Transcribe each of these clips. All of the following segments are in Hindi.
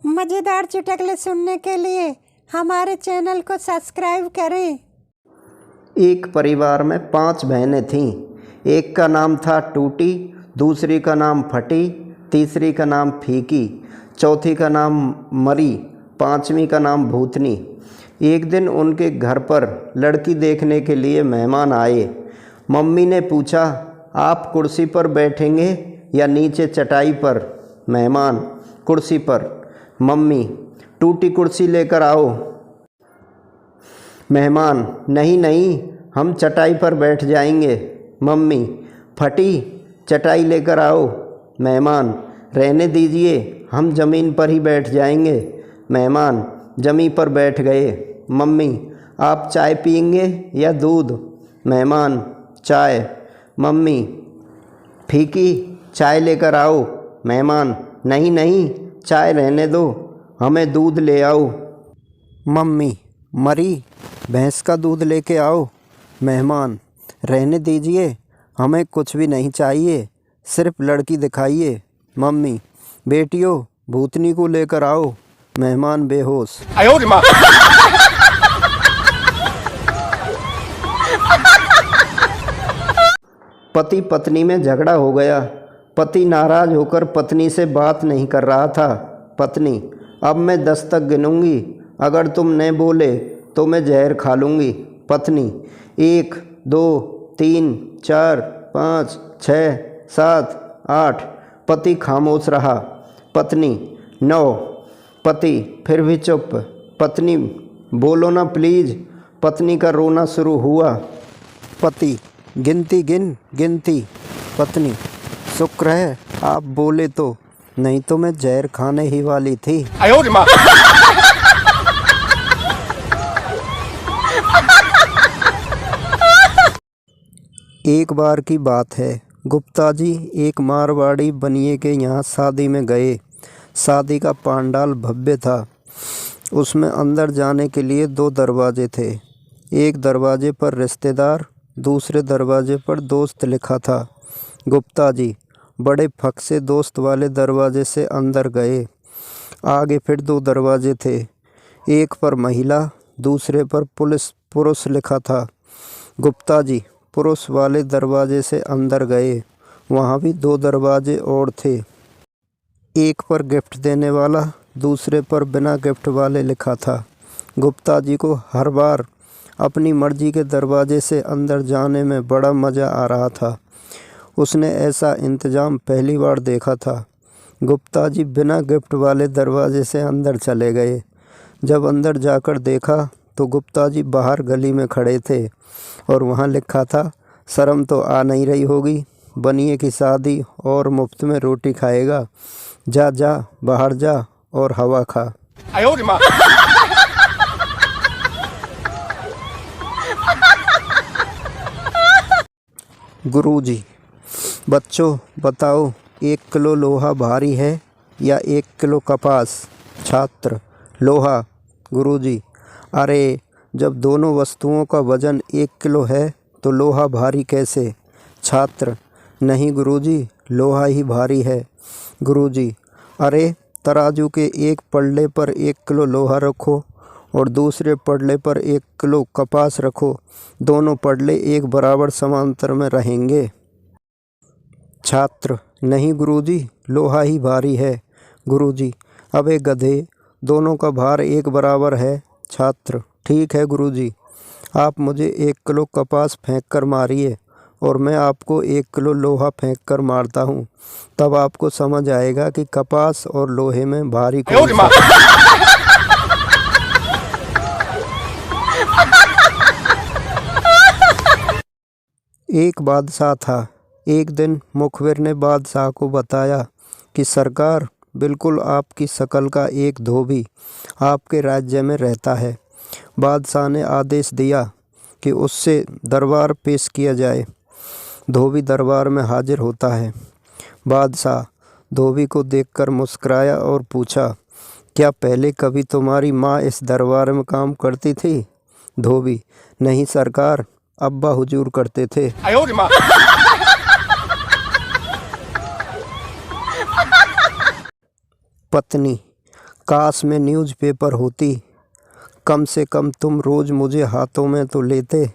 मज़ेदार चुटकुले सुनने के लिए हमारे चैनल को सब्सक्राइब करें। एक परिवार में 5 बहनें थीं। एक का नाम था टूटी, दूसरी का नाम फटी, तीसरी का नाम फीकी, चौथी का नाम मरी, पांचवी का नाम भूतनी। एक दिन उनके घर पर लड़की देखने के लिए मेहमान आए। मम्मी ने पूछा, आप कुर्सी पर बैठेंगे या नीचे चटाई पर? मेहमान, कुर्सी पर। मम्मी, टूटी कुर्सी लेकर आओ। मेहमान, नहीं नहीं, हम चटाई पर बैठ जाएंगे। मम्मी, फटी, चटाई लेकर आओ। मेहमान, रहने दीजिए, हम ज़मीन पर ही बैठ जाएंगे। मेहमान ज़मीन पर बैठ गए। मम्मी, आप चाय पिएंगे या दूध? मेहमान, चाय। मम्मी, फीकी, चाय लेकर आओ। मेहमान, नहीं नहीं, चाय रहने दो, हमें दूध ले आओ। मम्मी, मरी, भैंस का दूध लेके आओ। मेहमान, रहने दीजिए, हमें कुछ भी नहीं चाहिए, सिर्फ लड़की दिखाइए। मम्मी, बेटियों, भूतनी को लेकर आओ। मेहमान बेहोश। पति पत्नी में झगड़ा हो गया। पति नाराज होकर पत्नी से बात नहीं कर रहा था। पत्नी, अब मैं 10 तक गिनूंगी, अगर तुम नहीं बोले तो मैं जहर खा लूँगी। पत्नी, 1 2 3 4 5 6 7 8। पति खामोश रहा। पत्नी, 9। पति फिर भी चुप। पत्नी, बोलो ना प्लीज़। पत्नी का रोना शुरू हुआ। पति, गिनती गिन गिनती। पत्नी, शुक्र है आप बोले तो, नहीं तो मैं जहर खाने ही वाली थी। एक बार की बात है, गुप्ता जी एक मारवाड़ी बनिए के यहाँ शादी में गए। शादी का पंडाल भव्य था। उसमें अंदर जाने के लिए 2 दरवाजे थे। एक दरवाजे पर रिश्तेदार, दूसरे दरवाजे पर दोस्त लिखा था। गुप्ता जी बड़े फक से दोस्त वाले दरवाजे से अंदर गए। आगे फिर 2 दरवाजे थे। एक पर महिला, दूसरे पर पुरुष लिखा था। गुप्ता जी पुरुष वाले दरवाजे से अंदर गए। वहाँ भी 2 दरवाजे और थे। एक पर गिफ्ट देने वाला, दूसरे पर बिना गिफ्ट वाले लिखा था। गुप्ता जी को हर बार अपनी मर्जी के दरवाजे से अंदर जाने में बड़ा मज़ा आ रहा था। उसने ऐसा इंतज़ाम पहली बार देखा था। गुप्ता जी बिना गिफ्ट वाले दरवाजे से अंदर चले गए। जब अंदर जाकर देखा तो गुप्ता जी बाहर गली में खड़े थे और वहाँ लिखा था, शर्म तो आ नहीं रही होगी, बनिए की शादी और मुफ्त में रोटी खाएगा, जा जा बाहर जा और हवा खा। गुरुजी, बच्चों बताओ 1 किलो लोहा भारी है या 1 किलो कपास? छात्र, लोहा। गुरुजी, अरे जब दोनों वस्तुओं का वजन 1 किलो है तो लोहा भारी कैसे? छात्र, नहीं गुरुजी, लोहा ही भारी है। गुरुजी, अरे तराजू के एक पल्ले पर 1 किलो लोहा रखो और दूसरे पल्ले पर 1 किलो कपास रखो, दोनों पल्ले एक बराबर समांतर में रहेंगे। छात्र, नहीं गुरुजी, लोहा ही भारी है। गुरुजी, अबे गधे, दोनों का भार एक बराबर है। छात्र, ठीक है गुरुजी, आप मुझे 1 किलो कपास फेंक कर मारिए और मैं आपको 1 किलो लोहा फेंक कर मारता हूँ, तब आपको समझ आएगा कि कपास और लोहे में भारी कौन सा है। एक बादशाह था। एक दिन मुखबिर ने बादशाह को बताया कि सरकार, बिल्कुल आपकी शक्ल का एक धोबी आपके राज्य में रहता है। बादशाह ने आदेश दिया कि उससे दरबार पेश किया जाए। धोबी दरबार में हाजिर होता है। बादशाह धोबी को देखकर मुस्कुराया और पूछा, क्या पहले कभी तुम्हारी माँ इस दरबार में काम करती थी? धोबी, नहीं सरकार, अब्बा हुजूर करते थे। पत्नी, काश में न्यूज़पेपर होती, कम से कम तुम रोज़ मुझे हाथों में तो लेते।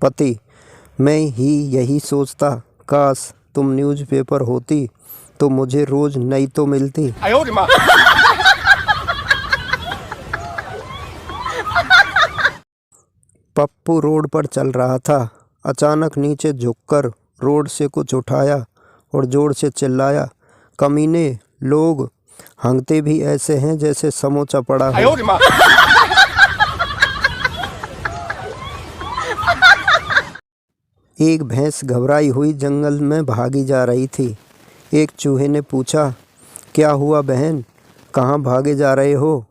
पति, मैं ही यही सोचता, काश तुम न्यूज़पेपर होती तो मुझे रोज़ नई तो मिलती। पप्पू रोड पर चल रहा था। अचानक नीचे झुककर रोड से कुछ उठाया और जोर से चिल्लाया, कमीने लोग हंगते भी ऐसे हैं जैसे समोसा पड़ा हो। एक भैंस घबराई हुई जंगल में भागी जा रही थी। एक चूहे ने पूछा, क्या हुआ बहन, कहाँ भागे जा रहे हो?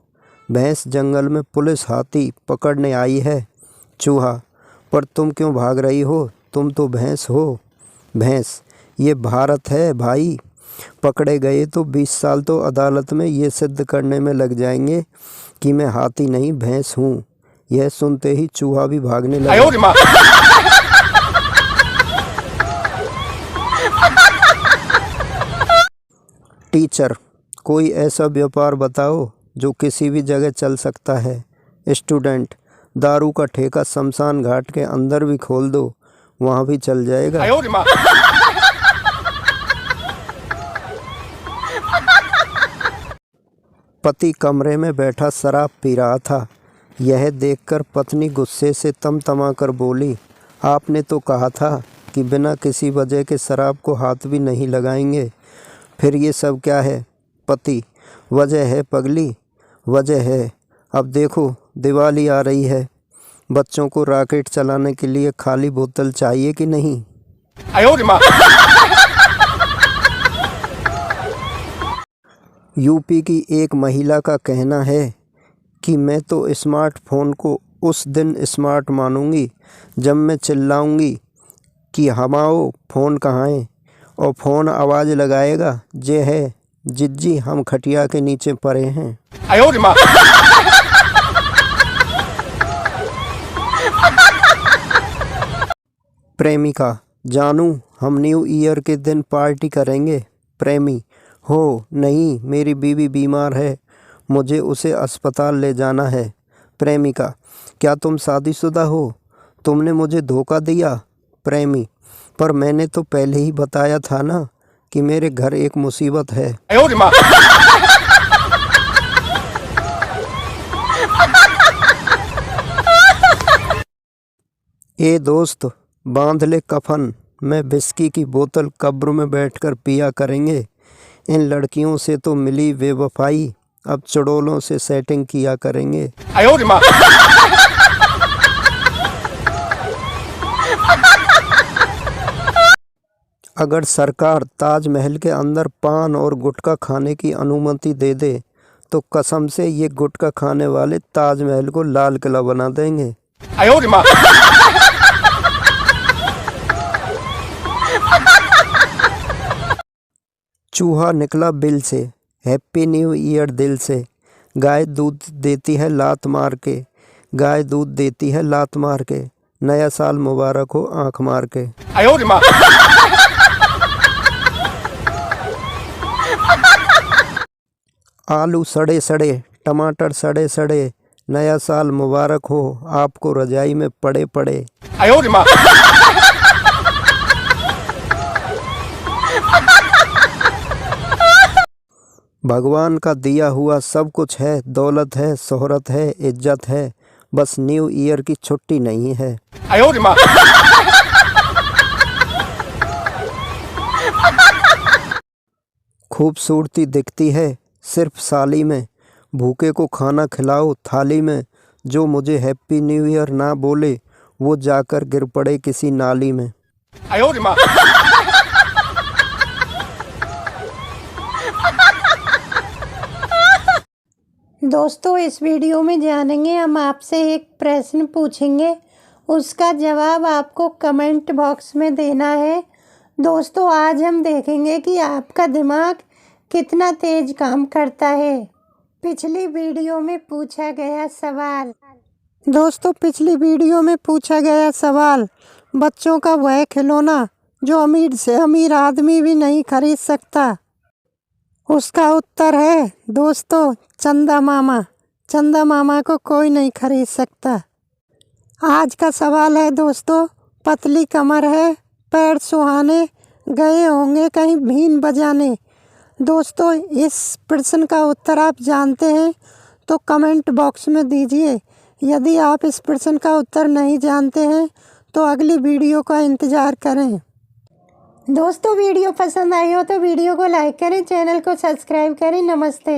भैंस, जंगल में पुलिस हाथी पकड़ने आई है। चूहा, पर तुम क्यों भाग रही हो, तुम तो भैंस हो। भैंस, ये भारत है भाई, पकड़े गए तो 20 साल तो अदालत में ये सिद्ध करने में लग जाएंगे कि मैं हाथी नहीं भैंस हूँ। यह सुनते ही चूहा भी भागने लगा। टीचर, कोई ऐसा व्यापार बताओ जो किसी भी जगह चल सकता है। स्टूडेंट, दारू का ठेका शमशान घाट के अंदर भी खोल दो, वहाँ भी चल जाएगा। पति कमरे में बैठा शराब पी रहा था। यह देखकर पत्नी गुस्से से तमतमा कर बोली, आपने तो कहा था कि बिना किसी वजह के शराब को हाथ भी नहीं लगाएंगे, फिर ये सब क्या है? पति, वजह है पगली, वजह है। अब देखो दिवाली आ रही है, बच्चों को रॉकेट चलाने के लिए खाली बोतल चाहिए कि नहीं? यूपी की एक महिला का कहना है कि मैं तो स्मार्टफोन को उस दिन स्मार्ट मानूंगी जब मैं चिल्लाऊंगी कि हमाओ फ़ोन कहाँ है, और फ़ोन आवाज़ लगाएगा, जे है जिज्जी हम खटिया के नीचे पड़े हैं। प्रेमिका, जानू हम न्यू ईयर के दिन पार्टी करेंगे। प्रेमी, हो नहीं, मेरी बीवी बीमार है, मुझे उसे अस्पताल ले जाना है। प्रेमिका, क्या तुम शादीशुदा हो? तुमने मुझे धोखा दिया। प्रेमी, पर मैंने तो पहले ही बताया था ना कि मेरे घर एक मुसीबत है। ए दोस्त, बांध ले कफन, मैं विस्की की बोतल कब्र में बैठकर पिया करेंगे। इन लड़कियों से तो मिली बेवफाई, अब चुड़ोलों से सेटिंग किया करेंगे। अगर सरकार ताजमहल के अंदर पान और गुटखा खाने की अनुमति दे दे तो कसम से ये गुटखा खाने वाले ताजमहल को लाल किला बना देंगे। चूहा निकला बिल से, हैप्पी न्यू ईयर दिल से। गाय दूध देती है लात मार के, गाय दूध देती है लात मार के, नया साल मुबारक हो आंख मार के। आलू सड़े सड़े, टमाटर सड़े सड़े, नया साल मुबारक हो आपको रजाई में पड़े पड़े। भगवान का दिया हुआ सब कुछ है, दौलत है, शोहरत है, इज्जत है, बस न्यू ईयर की छुट्टी नहीं है। खूबसूरती दिखती है सिर्फ साली में, भूखे को खाना खिलाओ थाली में, जो मुझे हैप्पी न्यू ईयर ना बोले वो जाकर गिर पड़े किसी नाली में। दोस्तों, इस वीडियो में जानेंगे, हम आपसे एक प्रश्न पूछेंगे, उसका जवाब आपको कमेंट बॉक्स में देना है। दोस्तों, आज हम देखेंगे कि आपका दिमाग कितना तेज काम करता है। पिछली वीडियो में पूछा गया सवाल। दोस्तों, पिछली वीडियो में पूछा गया सवाल, बच्चों का वह खिलौना जो अमीर से अमीर आदमी भी नहीं खरीद सकता। उसका उत्तर है दोस्तों चंदा मामा। चंदा मामा को कोई नहीं खरीद सकता। आज का सवाल है दोस्तों, पतली कमर है, पैर सुहाने, गए होंगे कहीं बीन बजाने। दोस्तों इस प्रश्न का उत्तर आप जानते हैं तो कमेंट बॉक्स में दीजिए। यदि आप इस प्रश्न का उत्तर नहीं जानते हैं तो अगली वीडियो का इंतज़ार करें। दोस्तों वीडियो पसंद आई हो तो वीडियो को लाइक करें, चैनल को सब्सक्राइब करें। नमस्ते।